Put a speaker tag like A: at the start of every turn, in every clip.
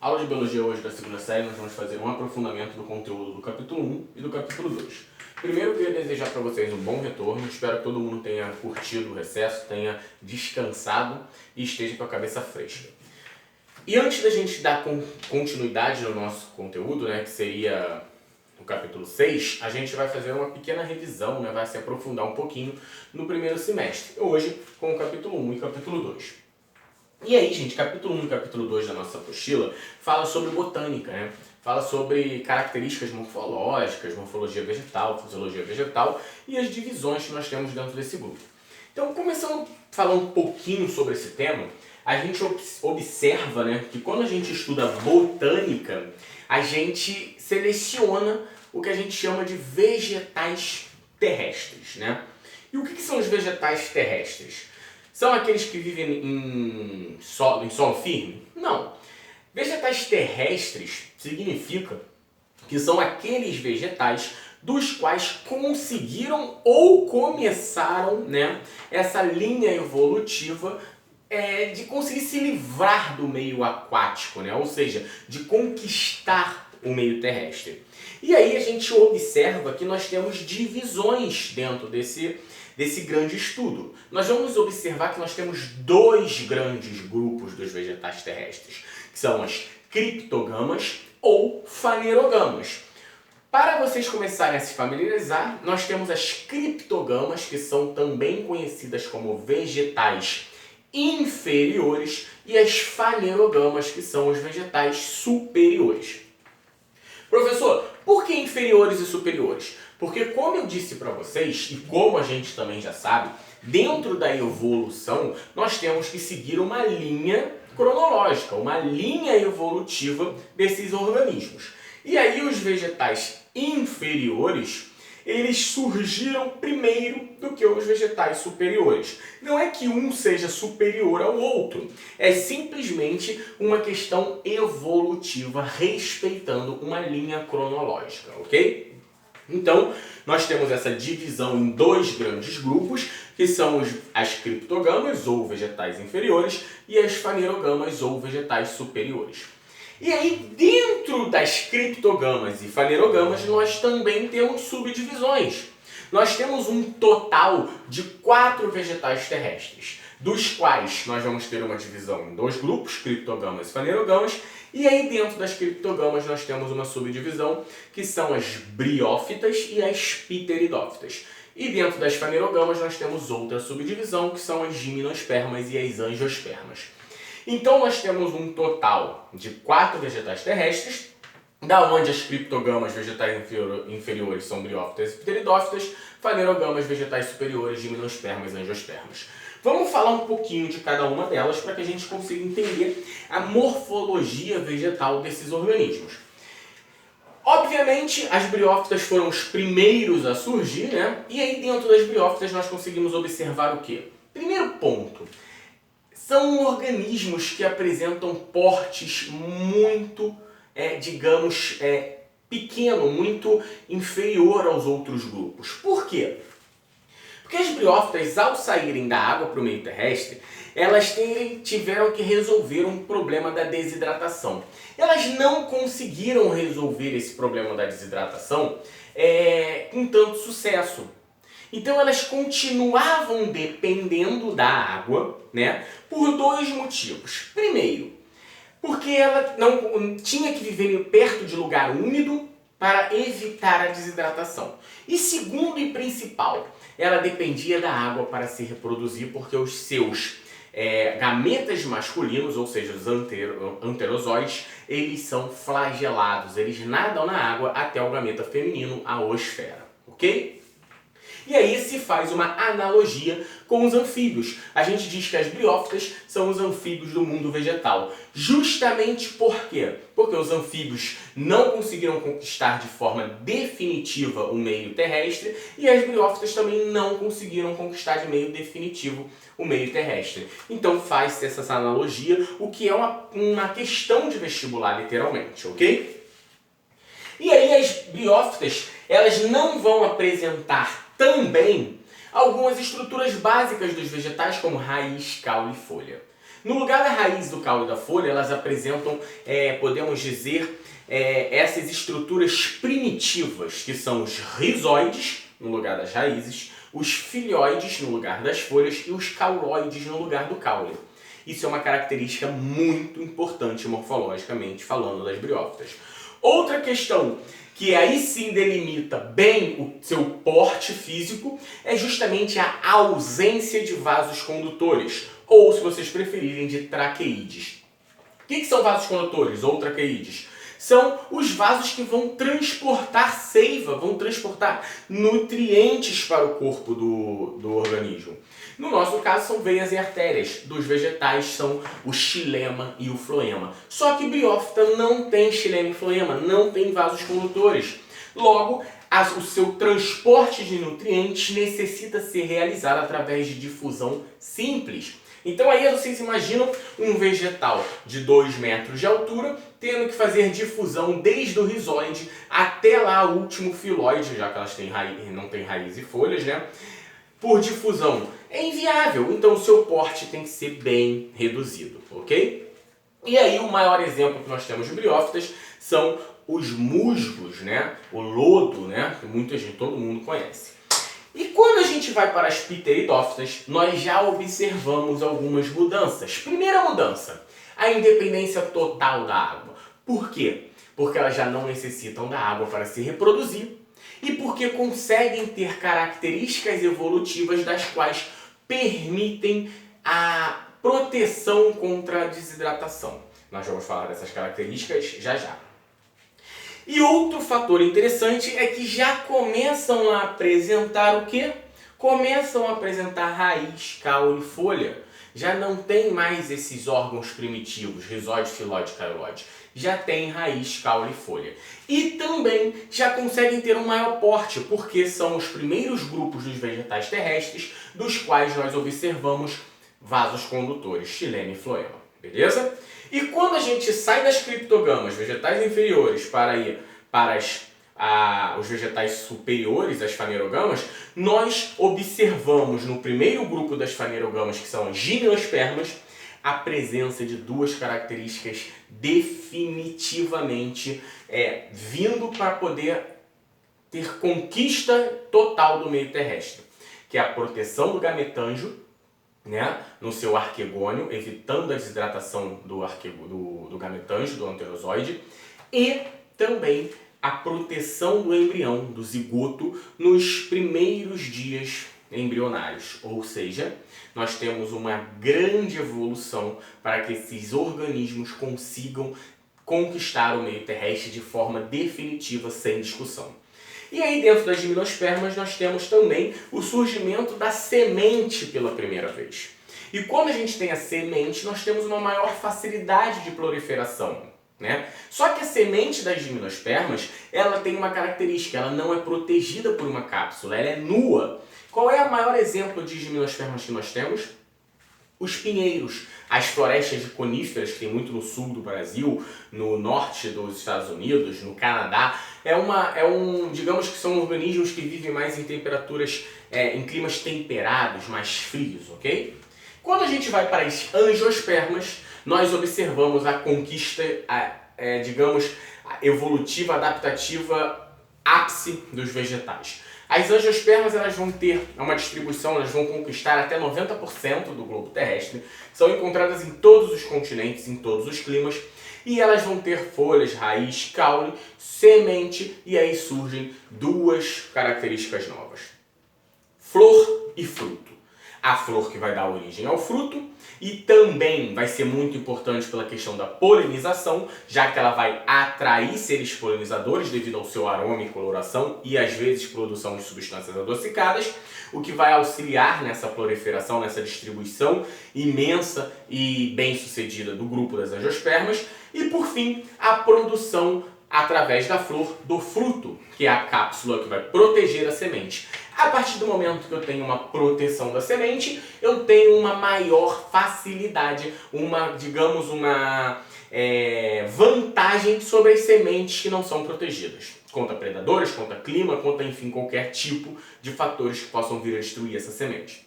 A: Aula de Biologia hoje da segunda série, nós vamos fazer um aprofundamento do conteúdo do capítulo 1 e do capítulo 2. Primeiro, eu queria desejar para vocês um bom retorno. Espero que todo mundo tenha curtido o recesso, tenha descansado e esteja com a cabeça fresca. E antes da gente dar continuidade no nosso conteúdo, que seria o capítulo 6, a gente vai fazer uma pequena revisão, vai se aprofundar um pouquinho no primeiro semestre. Hoje, com o capítulo 1 e capítulo 2. E aí, gente, capítulo 1 e capítulo 2 da nossa apostila fala sobre botânica, Fala sobre características morfológicas, morfologia vegetal, fisiologia vegetal e as divisões que nós temos dentro desse grupo. Então, começando a falar um pouquinho sobre esse tema, a gente observa que quando a gente estuda botânica, a gente seleciona o que a gente chama de vegetais terrestres, E o que são os vegetais terrestres? São aqueles que vivem em solo firme? Não. Vegetais terrestres significa que são aqueles vegetais dos quais conseguiram ou começaram essa linha evolutiva de conseguir se livrar do meio aquático, ou seja, de conquistar o meio terrestre. E aí a gente observa que nós temos divisões dentro desse grande estudo. Nós vamos observar que nós temos dois grandes grupos dos vegetais terrestres, que são as criptogamas ou fanerogamas. Para vocês começarem a se familiarizar, nós temos as criptogamas, que são também conhecidas como vegetais inferiores, e as fanerogamas, que são os vegetais superiores. Professor, por que inferiores e superiores? Porque, como eu disse para vocês, e como a gente também já sabe, dentro da evolução, nós temos que seguir uma linha cronológica, uma linha evolutiva desses organismos. E aí os vegetais inferiores, eles surgiram primeiro do que os vegetais superiores. Não é que um seja superior ao outro, é simplesmente uma questão evolutiva respeitando uma linha cronológica, ok? Então, nós temos essa divisão em dois grandes grupos, que são as criptogamas, ou vegetais inferiores, e as fanerogamas, ou vegetais superiores. E aí, dentro das criptogamas e fanerogamas, nós também temos subdivisões. Nós temos um total de 4 vegetais terrestres, dos quais nós vamos ter uma divisão em dois grupos, criptogamas e fanerogamas, e aí dentro das criptogamas nós temos uma subdivisão, que são as briófitas e as pteridófitas. E dentro das fanerogamas nós temos outra subdivisão, que são as gimnospermas e as angiospermas. Então nós temos um total de 4 vegetais terrestres, da onde as criptogamas, vegetais inferiores, são briófitas e pteridófitas, fanerogamas, vegetais superiores, gimnospermas e angiospermas. Vamos falar um pouquinho de cada uma delas para que a gente consiga entender a morfologia vegetal desses organismos. Obviamente, as briófitas foram os primeiros a surgir, E aí dentro das briófitas nós conseguimos observar o quê? Primeiro ponto, são organismos que apresentam portes muito, pequeno, muito inferior aos outros grupos. Por quê? Porque as briófitas, ao saírem da água para o meio terrestre, elas tiveram que resolver um problema da desidratação. Elas não conseguiram resolver esse problema da desidratação com tanto sucesso. Então elas continuavam dependendo da água, por dois motivos. Primeiro, porque ela não tinha que viver perto de lugar úmido para evitar a desidratação. E segundo e principal, ela dependia da água para se reproduzir, porque os seus gametas masculinos, ou seja, os anterozoides, eles são flagelados, eles nadam na água até o gameta feminino, a oosfera, ok? E aí se faz uma analogia com os anfíbios. A gente diz que as briófitas são os anfíbios do mundo vegetal. Justamente por quê? Porque os anfíbios não conseguiram conquistar de forma definitiva o meio terrestre e as briófitas também não conseguiram conquistar de meio definitivo o meio terrestre. Então faz-se essa analogia, o que é uma questão de vestibular literalmente, ok? E aí as briófitas, elas não vão apresentar também algumas estruturas básicas dos vegetais, como raiz, caule e folha. No lugar da raiz, do caule e da folha, elas apresentam, podemos dizer, essas estruturas primitivas, que são os rizóides, no lugar das raízes, os filhoides, no lugar das folhas, e os cauloides, no lugar do caule. Isso é uma característica muito importante morfologicamente falando das briófitas. Outra questão que aí sim delimita bem o seu porte físico é justamente a ausência de vasos condutores, ou, se vocês preferirem, de traqueídes. O que são vasos condutores ou traqueídes? São os vasos que vão transportar seiva, vão transportar nutrientes para o corpo do organismo. No nosso caso, são veias e artérias. Dos vegetais são o xilema e o floema. Só que briófita não tem xilema e floema, não tem vasos condutores. Logo, o seu transporte de nutrientes necessita ser realizado através de difusão simples. Então aí vocês imaginam um vegetal de 2 metros de altura tendo que fazer difusão desde o rizóide até lá o último filóide, já que elas não têm raiz e folhas, né? Por difusão. É inviável, então o seu porte tem que ser bem reduzido, ok? E aí o maior exemplo que nós temos de briófitas são os musgos, né? O lodo, né? Que todo mundo conhece. E quando a gente vai para as pteridófitas, nós já observamos algumas mudanças. Primeira mudança, a independência total da água. Por quê? Porque elas já não necessitam da água para se reproduzir e porque conseguem ter características evolutivas das quais permitem a proteção contra a desidratação. Nós vamos falar dessas características já já. E outro fator interessante é que já começam a apresentar o quê? Começam a apresentar raiz, caule, folha. Já não tem mais esses órgãos primitivos, rizóide, filóide, cauloide. Já tem raiz, caule e folha. E também já conseguem ter um maior porte, porque são os primeiros grupos dos vegetais terrestres dos quais nós observamos vasos condutores, xilema e floema. Beleza? E quando a gente sai das criptogamas, vegetais inferiores, para ir para os vegetais superiores, as fanerogamas, nós observamos no primeiro grupo das fanerogamas, que são as gimnospermas, a presença de duas características definitivamente vindo para poder ter conquista total do meio terrestre, que é a proteção do gametângio, né, no seu arquegônio, evitando a desidratação do gametângio, do anterozoide, e também a proteção do embrião, do zigoto, nos primeiros dias embrionários. Ou seja, nós temos uma grande evolução para que esses organismos consigam conquistar o meio terrestre de forma definitiva, sem discussão. E aí dentro das gimnospermas nós temos também o surgimento da semente pela primeira vez. E quando a gente tem a semente, nós temos uma maior facilidade de proliferação, né? Só que a semente das gimnospermas, ela tem uma característica, ela não é protegida por uma cápsula, ela é nua. Qual é o maior exemplo de gimnospermas que nós temos? Os pinheiros, as florestas de coníferas, que tem muito no sul do Brasil, no norte dos Estados Unidos, no Canadá. Digamos que são organismos que vivem mais em temperaturas, em climas temperados, mais frios, ok? Quando a gente vai para as angiospermas, nós observamos a conquista, digamos, evolutiva, adaptativa, ápice dos vegetais. As angiospermas elas vão ter uma distribuição, elas vão conquistar até 90% do globo terrestre, são encontradas em todos os continentes, em todos os climas, e elas vão ter folhas, raiz, caule, semente, e aí surgem duas características novas: flor e fruto. A flor que vai dar origem ao fruto e também vai ser muito importante pela questão da polinização, já que ela vai atrair seres polinizadores devido ao seu aroma e coloração e às vezes produção de substâncias adocicadas, o que vai auxiliar nessa proliferação, nessa distribuição imensa e bem-sucedida do grupo das angiospermas. E por fim, a produção através da flor do fruto, que é a cápsula que vai proteger a semente. A partir do momento que eu tenho uma proteção da semente, eu tenho uma maior facilidade, uma vantagem sobre as sementes que não são protegidas. Contra predadores, contra clima, contra, enfim, qualquer tipo de fatores que possam vir a destruir essa semente.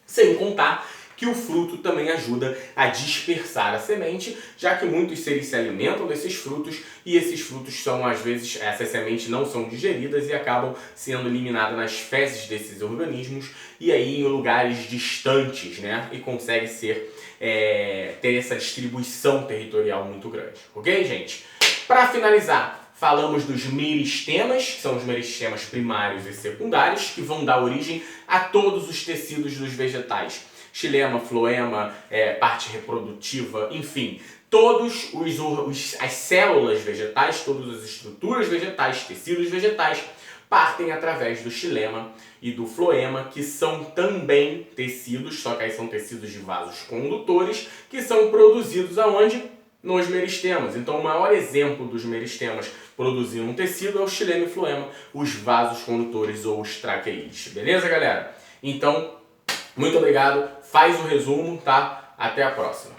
A: Sem contar que o fruto também ajuda a dispersar a semente, já que muitos seres se alimentam desses frutos e esses frutos são, às vezes, essas sementes não são digeridas e acabam sendo eliminadas nas fezes desses organismos e aí em lugares distantes, né? E consegue ter essa distribuição territorial muito grande, ok, gente? Para finalizar, falamos dos meristemas, que são os meristemas primários e secundários, que vão dar origem a todos os tecidos dos vegetais. Xilema, floema, parte reprodutiva, enfim, todos as células vegetais, todas as estruturas vegetais, tecidos vegetais, partem através do xilema e do floema, que são também tecidos, só que aí são tecidos de vasos condutores, que são produzidos aonde? Nos meristemas. Então o maior exemplo dos meristemas produzindo um tecido é o xilema e floema, os vasos condutores ou os traqueídeos. Beleza, galera? Então, muito obrigado, faz o resumo, tá? Até a próxima.